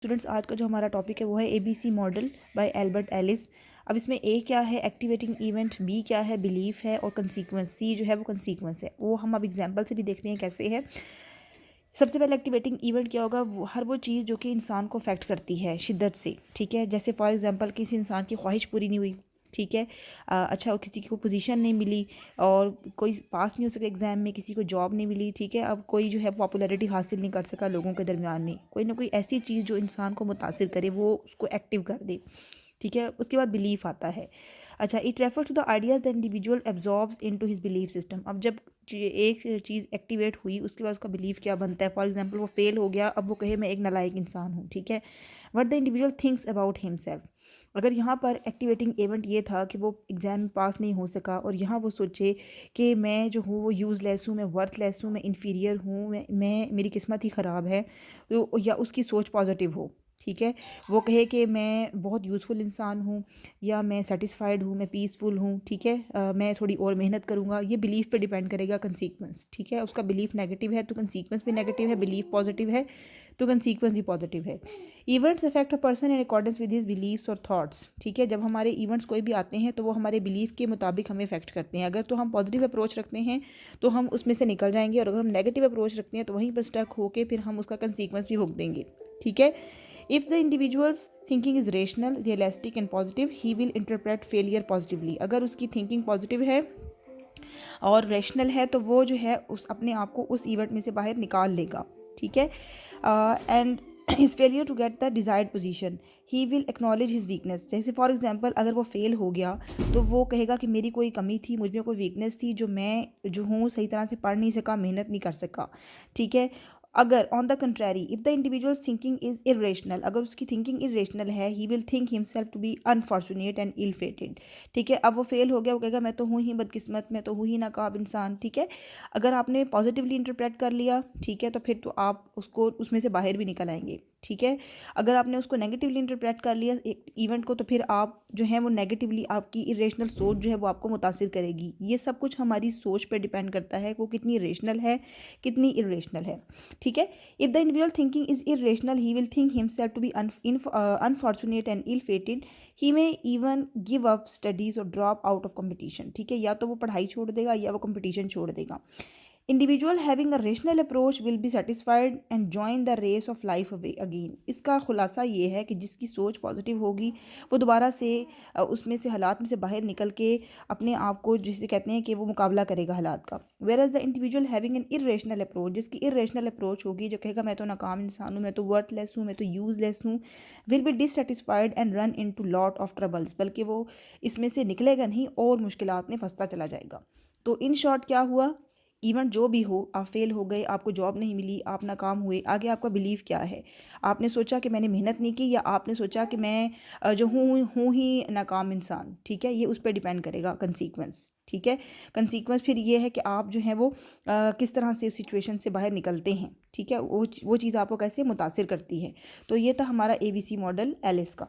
Students, आज का जो हमारा टॉपिक है वो है ABC model by Albert Ellis. अब इसमें ए क्या है, एक्टिवेटिंग इवेंट, बी क्या है, बिलीफ है, और कंसीक्वेंस सी जो है वो कंसीक्वेंस है। वो हम अब एग्जांपल से भी देखते हैं कैसे है। सबसे पहले एक्टिवेटिंग इवेंट क्या होगा, हर वो चीज़ जो कि इंसान को अफेक्ट करती है शिद्दत से। ठीक है, जैसे फॉर एग्जांपल किसी इंसान की ख्वाहिश पूरी नहीं हुई। ठीक है, अच्छा किसी को पोजीशन नहीं मिली और कोई पास नहीं हो सका एग्ज़ाम में, किसी को जॉब नहीं मिली। ठीक है, अब कोई जो है पॉपुलैरिटी हासिल नहीं कर सका लोगों के दरमियान में, कोई ना कोई ऐसी चीज़ जो इंसान को मुतासिर करे, वो उसको एक्टिव कर दे। ठीक है, उसके बाद बिलीफ आता है। अच्छा, it refers to the ideas the individual absorbs into his belief system. अब जब एक चीज़ एक्टिवेट हुई उसके बाद उसका बिलीफ क्या बनता है। फॉर एग्जांपल वो फेल हो गया, अब वो कहे मैं एक नालायक इंसान हूँ। ठीक है, what the individual thinks about himself. अगर यहाँ पर एक्टिवेटिंग इवेंट ये था कि वो एग्ज़ाम में पास नहीं हो सका और यहाँ वो सोचे कि मैं जो हूँ वो यूज़लेस हूँ, मैं वर्थलेस हूँ, मैं इन्फीरियर हूँ, मैं मेरी किस्मत ही ख़राब है, तो या उसकी सोच पॉजिटिव हो। ठीक है, वो कहे कि मैं बहुत यूज़फुल इंसान हूँ, या मैं सेटिस्फाइड हूँ, मैं पीसफुल हूँ। ठीक है, मैं थोड़ी और मेहनत करूँगा। ये बिलीफ पे डिपेंड करेगा कंसीक्वेंस। ठीक है, उसका बिलीफ नेगेटिव है तो कंसीक्वेंस भी नेगेटिव है, बिलीफ पॉजिटिव है तो कंसीक्वेंस भी पॉजिटिव है। Events affect a person in accordance with his believes और थॉट्स। ठीक है, जब हमारे इवेंट्स कोई भी आते हैं तो वो हमारे बिलीफ के मुताबिक हमें अफेक्ट करते हैं। अगर तो हम पॉजिटिव अप्रोच रखते हैं तो हम उसमें से निकल जाएंगे, और अगर हम नेगेटिव अप्रोच रखते हैं तो वहीं पर स्टक होकर फिर हम उसका कंसीक्वेंस भी भोग देंगे। ठीक है, if the individuals thinking is rational, realistic and positive, he will interpret failure positively. अगर उसकी थिंकिंग पॉजिटिव है और रैशनल है तो वो जो है उस अपने आप को उस इवेंट में से बाहर निकाल लेगा। ठीक है, and his failure to get the desired position, he will acknowledge his weakness. जैसे फॉर एग्जांपल अगर वो फेल हो गया तो वो कहेगा कि मेरी कोई कमी थी, मुझ में कोई वीकनेस थी, जो मैं जो हूँ सही तरह से पढ़ नहीं सका, मेहनत नहीं कर सका। ठीक है, अगर on the contrary if the individual thinking is irrational, अगर उसकी थिंकिंग इरेशनल है, he will think himself to be unfortunate and ill fated. ठीक है, अब वो फेल हो गया, वो कहेगा मैं तो हूँ ही बदकिस्मत, मैं तो हूँ ही नाकाब इंसान। ठीक है, अगर आपने पॉजिटिवली इंटरप्रेट कर लिया, ठीक है, तो फिर तो आप उसको उसमें से बाहर भी निकल आएंगे। ठीक है, अगर आपने उसको नेगेटिवली इंटरप्रेट कर लिया एक इवेंट को, तो फिर आप जो है वो नेगेटिवली, आपकी इरेशनल सोच जो है वो आपको मुतासिर करेगी। ये सब कुछ हमारी सोच पर डिपेंड करता है, वो कितनी रेशनल है, कितनी इरेशनल है। ठीक है, if the individual thinking is irrational, he will think himself to be unfortunate and ill fated, he may even give up studies और ड्रॉप आउट ऑफ कंपटीशन। ठीक है, या तो वो पढ़ाई छोड़ देगा या वो कंपटीशन छोड़ देगा। Individual having a rational approach will be satisfied and join the race of life again. इसका खुलासा ये है कि जिसकी सोच पॉजिटिव होगी वो दोबारा से उसमें से हालात में से बाहर निकल के अपने आप को, जिसे कहते हैं कि वो मुकाबला करेगा हालात का। Whereas the individual having an irrational approach, जिसकी इरेशनल अप्रोच होगी, जो कहेगा मैं तो नाकाम इंसान हूँ, मैं तो वर्थलेस हूँ, मैं तो यूजलेस हूँ, will be dissatisfied and run into lot of troubles, बल्कि वो इसमें से निकलेगा नहीं और मुश्किलात में फंसता चला जाएगा। तो इन शॉर्ट क्या हुआ, इवेंट जो भी हो, आप फेल हो गए, आपको जॉब नहीं मिली, आप नाकाम हुए, आगे आपका बिलीव क्या है। आपने सोचा कि मैंने मेहनत नहीं की, या आपने सोचा कि मैं जो हूँ ही नाकाम इंसान। ठीक है, ये उस पर डिपेंड करेगा कंसीक्वेंस। ठीक है, कंसीक्वेंस फिर ये है कि आप जो है वो किस तरह से उस सिचुएशन से बाहर निकलते हैं। ठीक है, वो चीज़ आपको कैसे मुतासिर करती है। तो ये था हमारा एबीसी मॉडल एलिस का।